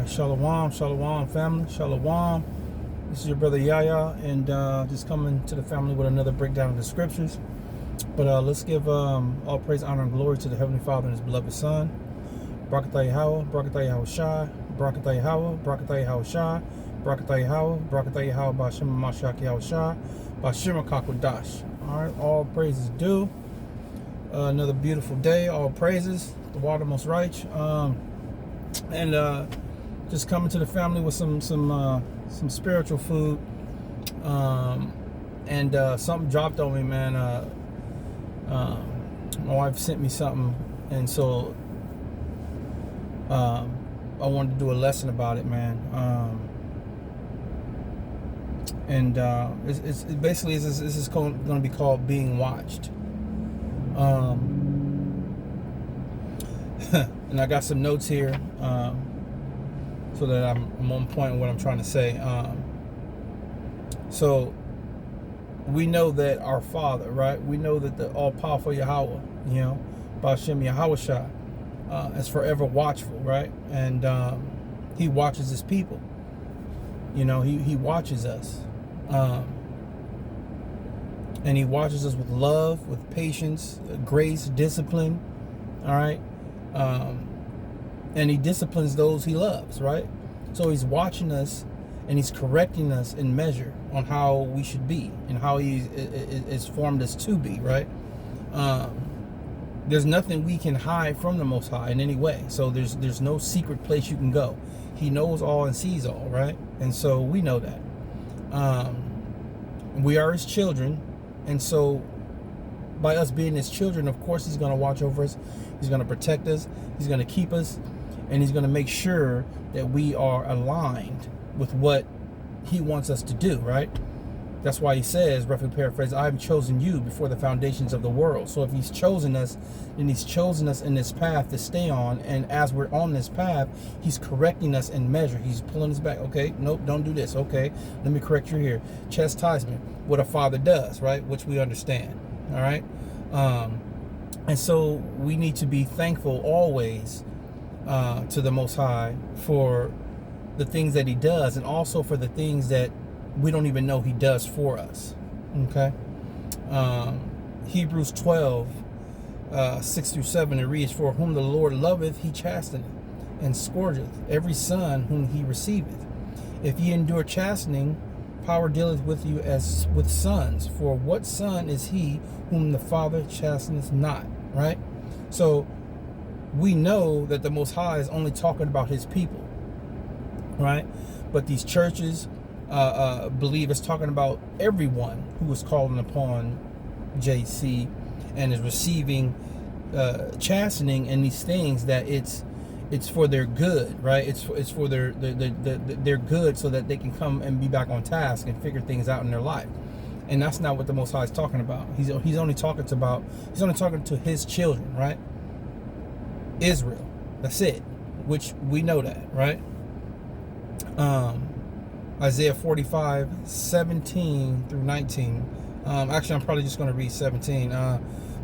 Shalom, shalom, family, shalom. This is your brother Yahya, and just coming to the family with another breakdown of the scriptures. But let's give all praise, honor, and glory to the Heavenly Father and His beloved Son. Barakatah Yahweh, Barakatah Yahweh Shai, Barakatah Yahweh, Barakatah Yahweh Shai, Barakatah Yahweh, Barakatah Yahweh, Bashim Mashak Yahweh Shai, Bashim Kakwadash. All right, all praises due. Another beautiful day, all praises, the water most right. And just coming to the family with some spiritual food, and something dropped on me, man. My wife sent me something, and so I wanted to do a lesson about it, man. It's basically this is going to be called being watched. And I got some notes here, so that I'm on point with what I'm trying to say. So we know that our Father, right? We know that the all-powerful Yahweh, Ba'ashem Yahweh Shai, is forever watchful, right? And He watches His people. He watches us, and He watches us with love, with patience, grace, discipline. All right. And He disciplines those He loves, right? So He's watching us, and He's correcting us in measure on how we should be and how He is formed us to be, right? There's nothing we can hide from the Most High in any way. So there's no secret place you can go. He knows all and sees all, right? And so we know that. We are His children, and so by us being His children, of course He's going to watch over us. He's going to protect us. He's going to keep us. And He's going to make sure that we are aligned with what He wants us to do, right? That's why He says, roughly paraphrased, I have chosen you before the foundations of the world. So if He's chosen us, then He's chosen us in this path to stay on. And as we're on this path, He's correcting us in measure. He's pulling us back. Okay, nope, don't do this. Okay, let me correct you here. Chastisement, what a father does, right? Which we understand, all right? And so we need to be thankful always to the Most High for the things that He does, and also for the things that we don't even know He does for us. Okay. Hebrews 12, 6-7, it reads, For whom the Lord loveth, He chasteneth, and scourgeth every son whom He receiveth. If ye endure chastening, power dealeth with you as with sons. For what son is he whom the Father chasteneth not? Right? So we know that the Most High is only talking about His people, right? But these churches believe it's talking about everyone who is calling upon JC and is receiving chastening and these things, that it's for their good, right? It's for their good, so that they can come and be back on task and figure things out in their life. And that's not what the Most High is talking about. He's only talking to His children, right? Israel. That's it. Which we know that, right? Isaiah 45, 17 through 19. Actually, I'm probably just going to read 17.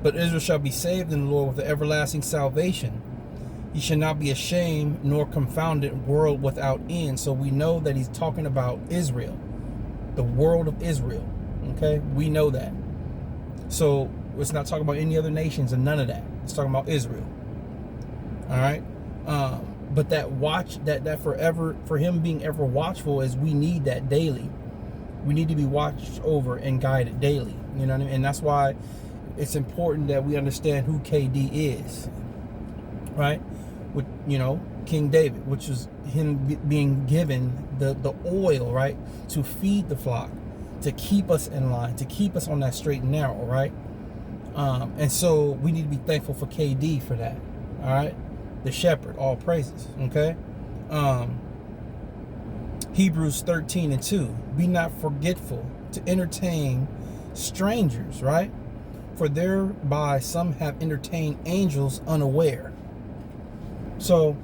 But Israel shall be saved in the Lord with an everlasting salvation. Ye shall not be ashamed nor confounded, world without end. So we know that He's talking about Israel, the world of Israel. Okay, we know that. So it's not talking about any other nations and none of that. It's talking about Israel. All right. But that watch, that forever, for Him being ever watchful, is we need that daily. We need to be watched over and guided daily. You know what I mean? And that's why it's important that we understand who KD is. Right? With, King David, which is him being given the oil, right, to feed the flock, to keep us in line, to keep us on that straight and narrow, right? And so we need to be thankful for KD for that. All right, the shepherd, all praises. Okay. Hebrews 13:2, be not forgetful to entertain strangers, right? For thereby some have entertained angels unaware. So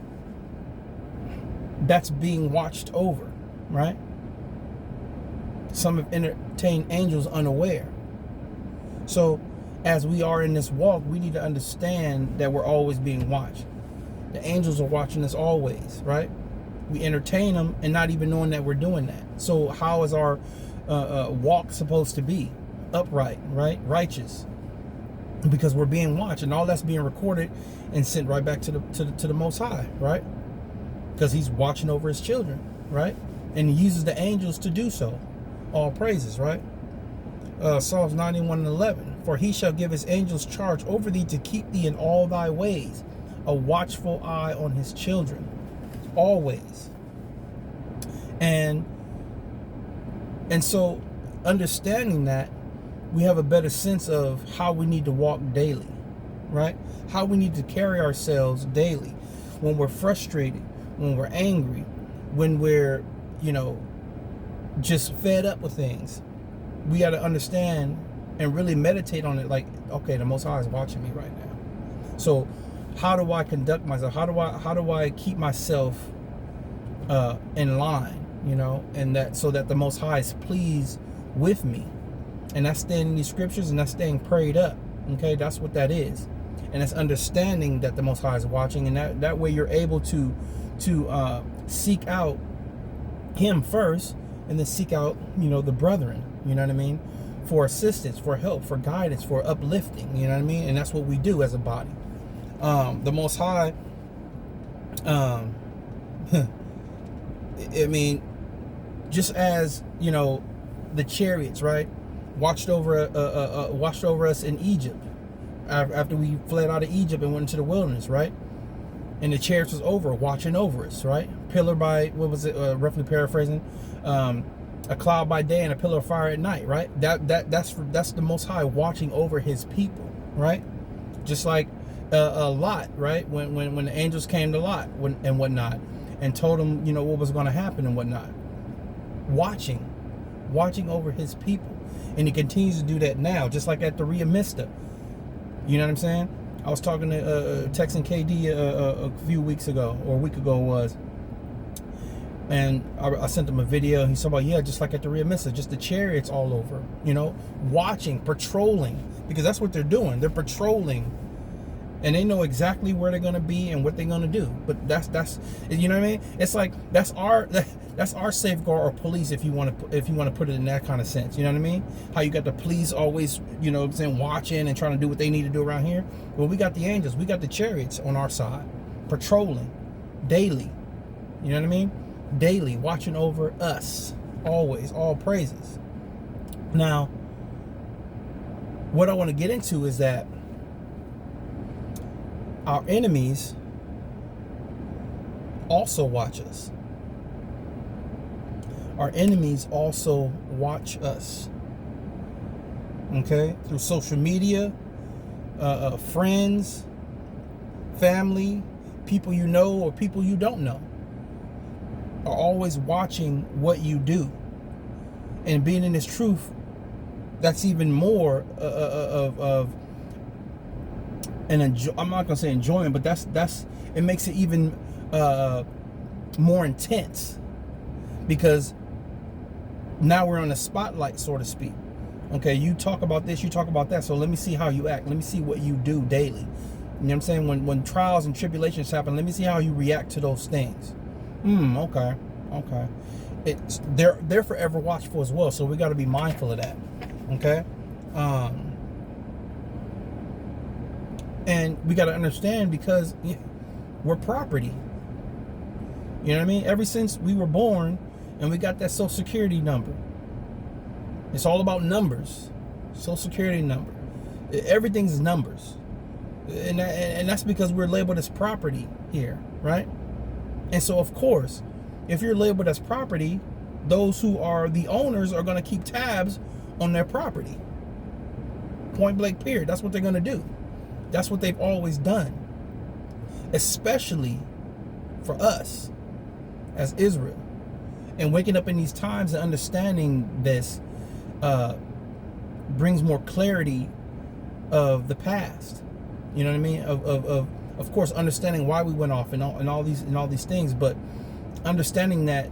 that's being watched over, right? Some have entertained angels unaware. So as we are in this walk, we need to understand that we're always being watched. The angels are watching us always, right? We entertain them and not even knowing that we're doing that. So how is our walk supposed to be? Upright, right? Righteous. Because we're being watched, and all that's being recorded and sent right back to the Most High, right? Because he's watching over his children, right? And he uses the angels to do so. All praises, right? Psalms 91:11. For he shall give his angels charge over thee to keep thee in all thy ways, a watchful eye on his children, always. And so understanding that, we have a better sense of how we need to walk daily, right? How we need to carry ourselves daily when we're frustrated, when we're angry, when we're, just fed up with things. We got to understand and really meditate on it. Like, okay, the Most High is watching me right now. So how do I conduct myself? How do I keep myself in line, and that, so that the Most High is pleased with me? And that's staying in these scriptures, and that's staying prayed up. Okay, that's what that is. And it's understanding that the Most High is watching, and that way you're able to seek out him first, and then seek out, the brethren, you know what I mean, for assistance, for help, for guidance, for uplifting, you know what I mean? And that's what we do as a body. The Most High, I mean, just as, the chariots, right, watched over us in Egypt after we fled out of Egypt and went into the wilderness, right? And the chariots was watching over us, right? Pillar by, what was it, roughly paraphrasing, a cloud by day and a pillar of fire at night, right? That's the Most High watching over his people, right? Just like Lot, right? When the angels came to Lot and whatnot, and told him, what was going to happen and whatnot. Watching over his people. And he continues to do that now, just like at the Ria Mista. You know what I'm saying? I was talking to texting KD a few weeks ago, or a week ago it was, and I sent him a video. He's talking about, just like at the Ria Mista, just the chariots all over, watching, patrolling, because that's what they're doing. They're patrolling, and they know exactly where they're gonna be and what they're gonna do. But that's you know what I mean? It's like that's our safeguard or police, if you want to put it in that kind of sense. You know what I mean? How you got the police always, watching and trying to do what they need to do around here. Well, we got the angels, we got the chariots on our side, patrolling daily. You know what I mean? Daily, watching over us, always, all praises. Now, what I want to get into is that our enemies also watch us. Our enemies also watch us. Okay? Through social media, friends, family, people you know or people you don't know are always watching what you do. And being in this truth, that's even more of an I'm not gonna say enjoyment, but that's it makes it even more intense, because now we're on the spotlight, so to speak. Okay, you talk about this, you talk about that, so let me see how you act. Let me see what you do daily. You know what I'm saying? When trials and tribulations happen, let me see how you react to those things. Okay. They're forever watchful as well, so we got to be mindful of that. Okay, and we got to understand, because we're property. You know what I mean? Ever since we were born and we got that Social Security number, it's all about numbers. Social Security number, everything's numbers, and that's because we're labeled as property here, right? And so, of course, if you're labeled as property, those who are the owners are going to keep tabs on their property. Point blank, period. That's what they're going to do. That's what they've always done. Especially for us as Israel. And waking up in these times and understanding this brings more clarity of the past. You know what I mean? Of course, understanding why we went off and all these things, but understanding that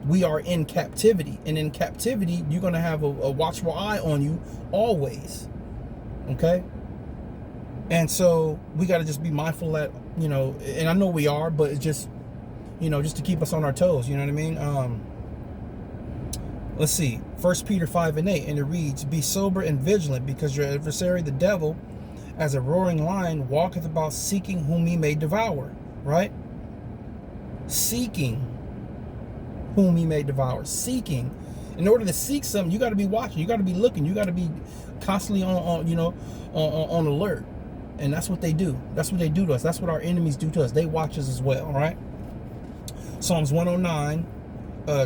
we are in captivity, and in captivity you're going to have a watchful eye on you always. Okay? And so we got to just be mindful that, and I know we are, but it's just just to keep us on our toes. You know what I mean? Let's see, 1 Peter 5:8, and it reads, "Be sober and vigilant, because your adversary, the devil, as a roaring lion, walketh about seeking whom he may devour." Right? Seeking whom he may devour. Seeking. In order to seek something, you got to be watching. You got to be looking. You got to be constantly on alert. And that's what they do. That's what they do to us. That's what our enemies do to us. They watch us as well. All right? Psalms 109,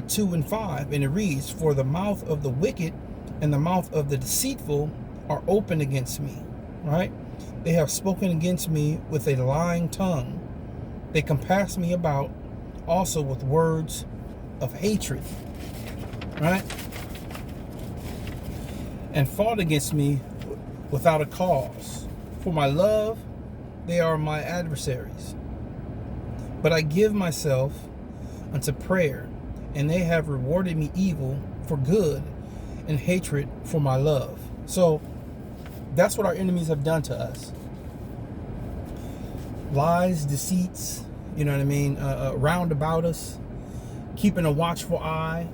2 and 5, and it reads, "For the mouth of the wicked and the mouth of the deceitful are open against me." Right? "They have spoken against me with a lying tongue. They compass me about also with words of hatred." Right? "And fought against me without a cause. For my love, they are my adversaries. But I give myself unto prayer, and they have rewarded me evil for good, and hatred for my love." So that's what our enemies have done to us. Lies, deceits, you know what I mean, round about us, keeping a watchful eye,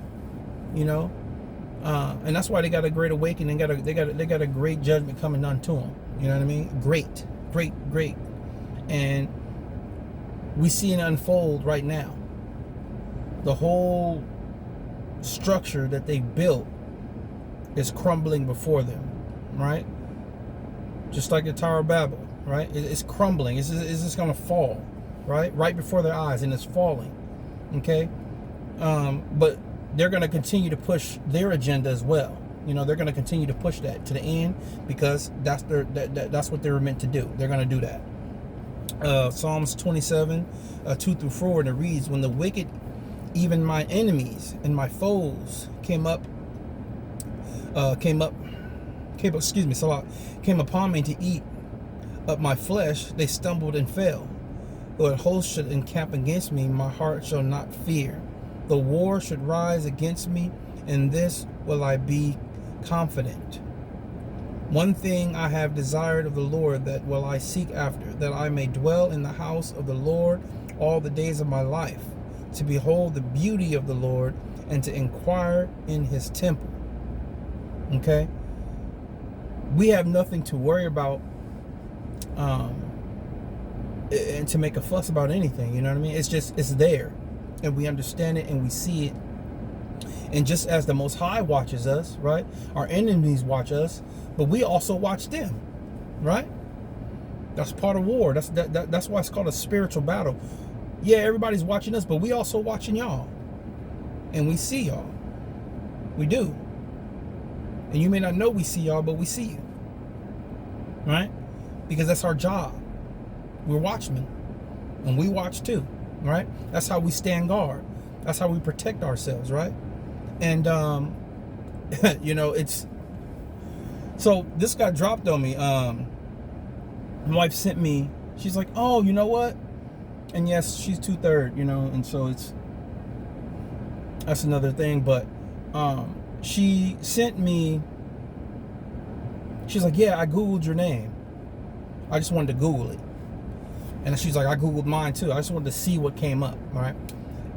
and that's why they got a great awakening. They got a great judgment coming unto them. You know what I mean? Great, and we see it unfold right now. The whole structure that they built is crumbling before them, right? Just like the Tower of Babel, right? It's crumbling. It's just going to fall, right before their eyes, and it's falling. Okay, but they're going to continue to push their agenda as well. They're going to continue to push that to the end, because that's what they were meant to do. They're going to do that. Psalms 27, 2 through 4, and it reads, "When the wicked, even my enemies and my foes, came upon me to eat up my flesh, they stumbled and fell. Though a host should encamp against me, my heart shall not fear. The war should rise against me, in this will I be confident. One thing I have desired of the Lord, that will I seek after, that I may dwell in the house of the Lord all the days of my life, to behold the beauty of the Lord, and to inquire in his temple." Okay? We have nothing to worry about and to make a fuss about anything. You know what I mean? It's there, and we understand it, and we see it. And just as the Most High watches us, right? Our enemies watch us, but we also watch them, right? That's part of war. That's why it's called a spiritual battle. Yeah, everybody's watching us, but we also watching y'all, and we see y'all. We do. And you may not know we see y'all, but we see you, right? Because that's our job. We're watchmen, and we watch too, right? That's how we stand guard. That's how we protect ourselves, right? And it's so this got dropped on me. My wife sent me. She's like, "Oh, you know what?" And yes, she's 2/3, and so that's another thing. But she sent me. She's like, "Yeah, I Googled your name. I just wanted to Google it." And she's like, "I Googled mine too. I just wanted to see what came up." All right.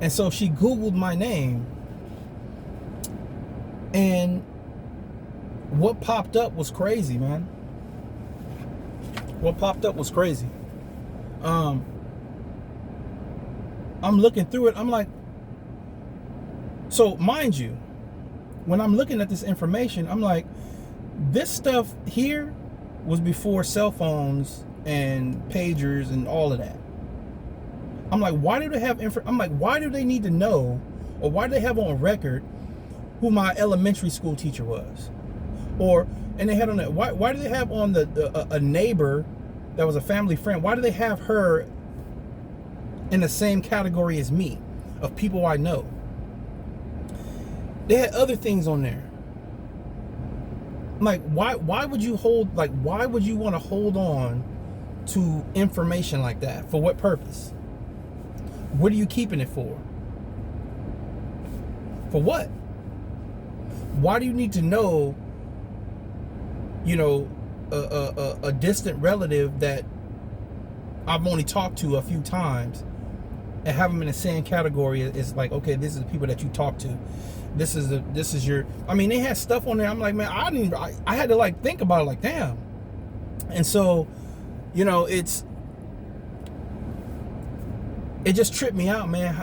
And so she Googled my name, and what popped up was crazy, man. What popped up was crazy. I'm looking through it. I'm like, so mind you, when I'm looking at this information, I'm like, this stuff here was before cell phones and pagers and all of that. I'm like, why do they have I'm like, why do they need to know, or why do they have on record who my elementary school teacher was? And they had on that, why do they have on a neighbor that was a family friend? Why do they have her in the same category as me, of people I know? They had other things on there. I'm like, why would you why would you want to hold on to information like that? For what purpose? What are you keeping it for? For what? Why do you need to know, a distant relative that I've only talked to a few times, and have them in the same category is like, okay, this is the people that you talk to. This is your. I mean, they had stuff on there. I'm like, man, I had to like think about it, like, damn. And so, you know, it just tripped me out, man.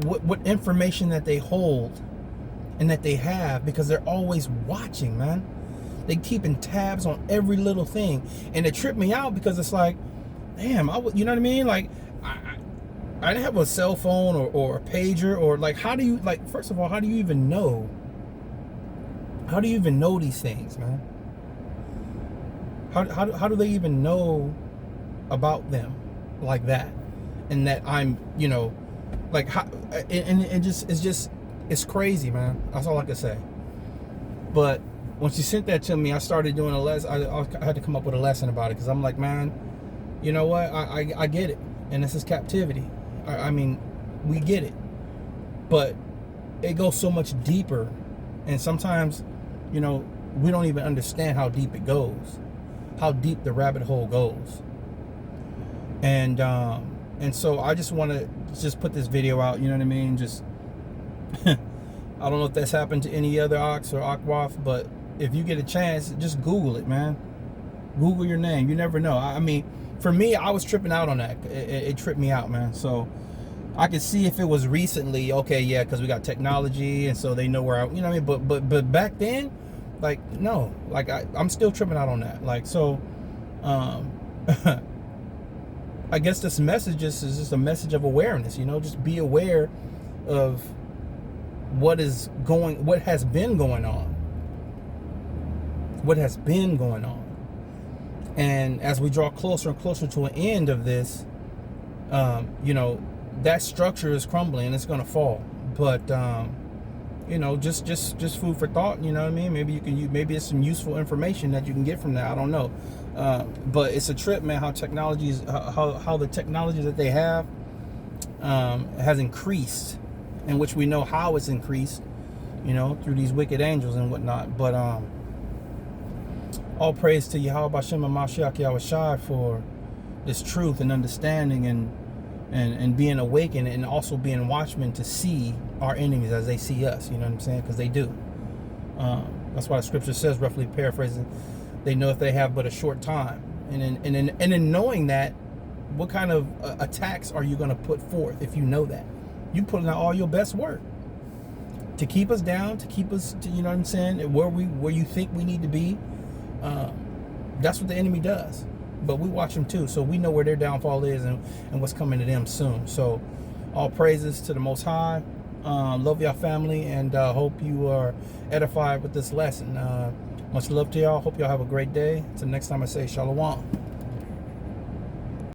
What information that they hold and that they have, because they're always watching, man. They keeping tabs on every little thing, and it tripped me out because it's like, damn, you know what I mean? Like, I didn't have a cell phone or a pager, or like, how do you, like, first of all, how do you even know? How do you even know these things, man? How do they even know about them like that? And that I'm, you know, like, how, and it's crazy, man. That's all I can say. But once you sent that to me, I started doing a lesson. I had to come up with a lesson about it, because I'm like, man, you know what? I get it, and this is captivity. I mean, we get it, but it goes so much deeper, and sometimes, you know, we don't even understand how deep it goes, how deep the rabbit hole goes. And so I just want to just put this video out, you know what I mean? Just I don't know if that's happened to any other ox or Akwaf, but if you get a chance, just Google it, man. Google your name. You never know. I mean, for me, I was tripping out on that. It tripped me out, man. So I could see if it was recently, okay, yeah, because we got technology, and so they know where you know what I mean? But back then, like, no. Like, I'm still tripping out on that. Like, so I guess this message is just a message of awareness, you know, just be aware of what has been going on. What has been going on. And as we draw closer and closer to an end of this, you know, that structure is crumbling, it's gonna fall. But you know, just food for thought, you know what I mean? Maybe it's some useful information that you can get from that. I don't know. But it's a trip, man, how the technology that they have has increased, in which we know how it's increased, you know, through these wicked angels and whatnot. But all praise to Yahweh Hashem and Mashiach Yahushua for this truth and understanding and being awakened, and also being watchmen to see our enemies as they see us, you know what I'm saying? Because they do. That's why the scripture says, roughly paraphrasing, they know if they have but a short time. And in knowing that, what kind of attacks are you going to put forth if you know that? You putting out all your best work to keep us down, to keep us, to, you know what I'm saying, where you think we need to be. That's what the enemy does. But we watch them too, so we know where their downfall is and what's coming to them soon. So all praises to the Most High. Love y'all family, and hope you are edified with this lesson. Much love to y'all. Hope y'all have a great day. Until next time, I say shalom.